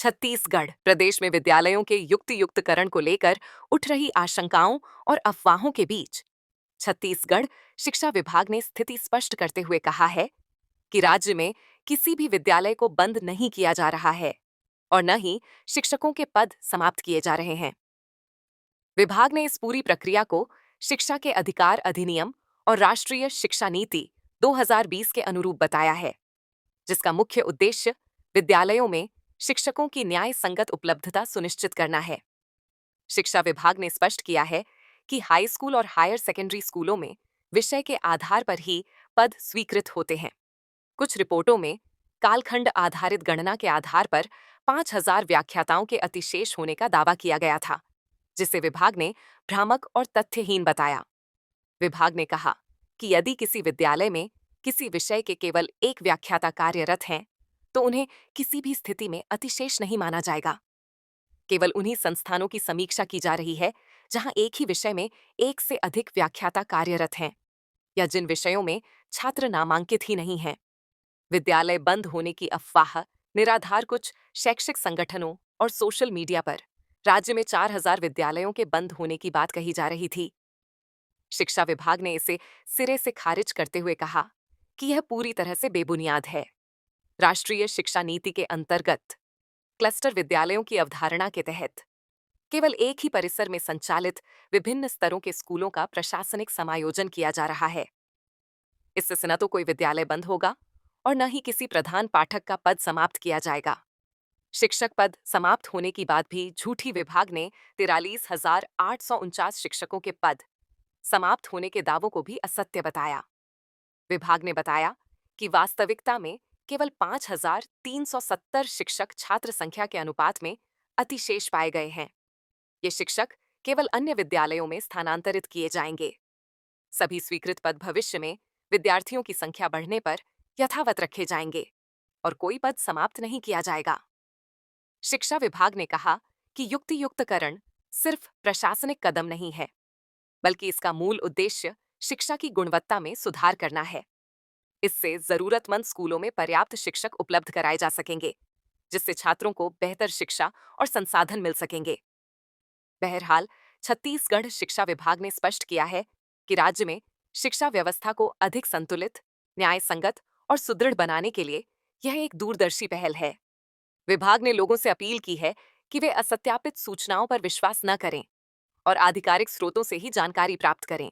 छत्तीसगढ़ प्रदेश में विद्यालयों के युक्तियुक्तकरण को लेकर उठ रही आशंकाओं और अफवाहों के बीच छत्तीसगढ़ शिक्षा विभाग ने स्थिति स्पष्ट करते हुए कहा है कि राज्य में किसी भी विद्यालय को बंद नहीं किया जा रहा है और न ही शिक्षकों के पद समाप्त किए जा रहे हैं। विभाग ने इस पूरी प्रक्रिया को शिक्षा के अधिकार अधिनियम और राष्ट्रीय शिक्षा नीति 2020 के अनुरूप बताया है, जिसका मुख्य उद्देश्य विद्यालयों में शिक्षकों की न्याय संगत उपलब्धता सुनिश्चित करना है। शिक्षा विभाग ने स्पष्ट किया है कि हाई स्कूल और हायर सेकेंडरी स्कूलों में विषय के आधार पर ही पद स्वीकृत होते हैं। कुछ रिपोर्टों में कालखंड आधारित गणना के आधार पर 5,000 व्याख्याताओं के अतिशेष होने का दावा किया गया था, जिसे विभाग ने भ्रामक और तथ्यहीन बताया। विभाग ने कहा कि यदि किसी विद्यालय में किसी विषय के केवल एक व्याख्याता कार्यरत हैं, तो उन्हें किसी भी स्थिति में अतिशेष नहीं माना जाएगा। केवल उन्हीं संस्थानों की समीक्षा की जा रही है जहां एक ही विषय में एक से अधिक व्याख्याता कार्यरत हैं या जिन विषयों में छात्र नामांकित ही नहीं हैं। विद्यालय बंद होने की अफवाह निराधार कुछ शैक्षिक संगठनों और सोशल मीडिया पर राज्य में 4,000 विद्यालयों के बंद होने की बात कही जा रही थी। शिक्षा विभाग ने इसे सिरे से खारिज करते हुए कहा कि यह पूरी तरह से बेबुनियाद है। राष्ट्रीय शिक्षा नीति के अंतर्गत क्लस्टर विद्यालयों की अवधारणा के तहत केवल एक ही परिसर में संचालित विभिन्न स्तरों के स्कूलों का प्रशासनिक समायोजन किया जा रहा है। इससे न तो कोई विद्यालय बंद होगा और न ही किसी प्रधान पाठक का पद समाप्त किया जाएगा। शिक्षक पद समाप्त होने की बात भी झूठी विभाग ने 43,849 शिक्षकों के पद समाप्त होने के दावों को भी असत्य बताया। विभाग ने बताया कि वास्तविकता में केवल 5,370 शिक्षक छात्र संख्या के अनुपात में अतिशेष पाए गए हैं। ये शिक्षक केवल अन्य विद्यालयों में स्थानांतरित किए जाएंगे। सभी स्वीकृत पद भविष्य में विद्यार्थियों की संख्या बढ़ने पर यथावत रखे जाएंगे और कोई पद समाप्त नहीं किया जाएगा। शिक्षा विभाग ने कहा कि युक्तियुक्तकरण सिर्फ प्रशासनिक कदम नहीं है, बल्कि इसका मूल उद्देश्य शिक्षा की गुणवत्ता में सुधार करना है। इससे जरूरतमंद स्कूलों में पर्याप्त शिक्षक उपलब्ध कराए जा सकेंगे, जिससे छात्रों को बेहतर शिक्षा और संसाधन मिल सकेंगे। बहरहाल, छत्तीसगढ़ शिक्षा विभाग ने स्पष्ट किया है कि राज्य में शिक्षा व्यवस्था को अधिक संतुलित, न्याय संगत और सुदृढ़ बनाने के लिए यह एक दूरदर्शी पहल है। विभाग ने लोगों से अपील की है कि वे असत्यापित सूचनाओं पर विश्वास न करें और आधिकारिक स्रोतों से ही जानकारी प्राप्त करें।